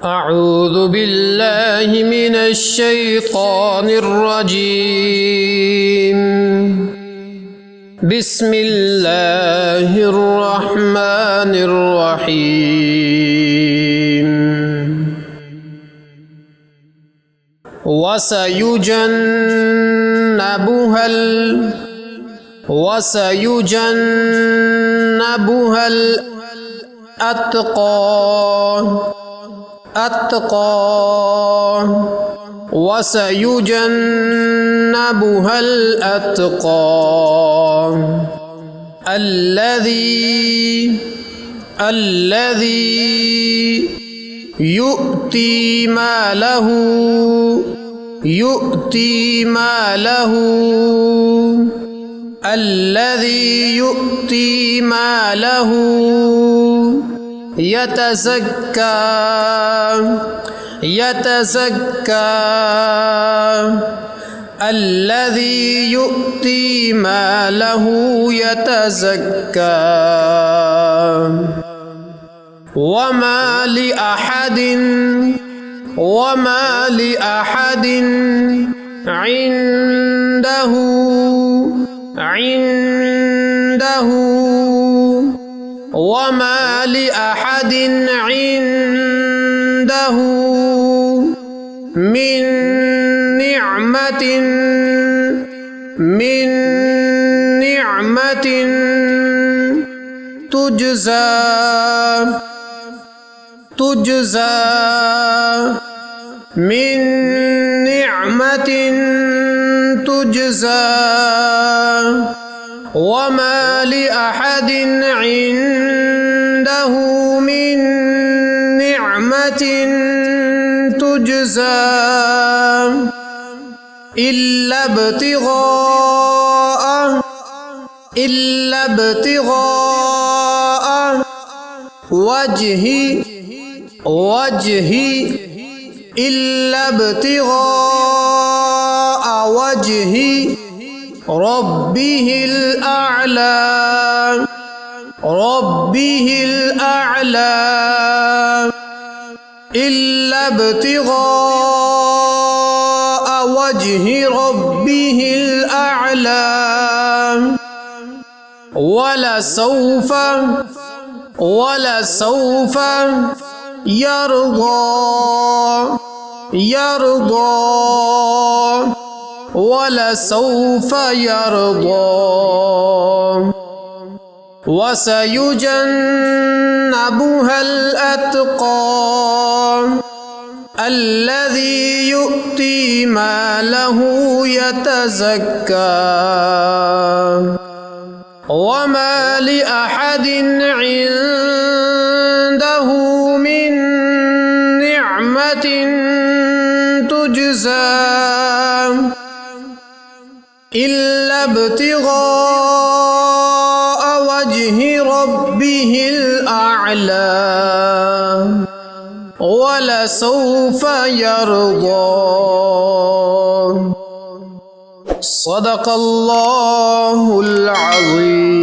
أعوذ بالله من الشيطان الرجيم. بسم الله الرحمن الرحيم. وسيجنبها وسيجنبها الأتقى الذي يؤتي ماله يتزكى الذي يؤتي ماله يتزكى. وما لأحد عنده من نعمة تجزى وما لأحد عنده من نعمة تجزى إلا ابتغاء وجه ربه الأعلى إلا ابتغاء وجه ربه الأعلى. ولسوف يرضى. وسيجنبها الأتقى الذي يؤتي ماله يتزكى. وما لأحد عنده من نعمة تجزى إلا ابتغاء وجه ربه الأعلى ولسوف يرضى. صدق الله العظيم.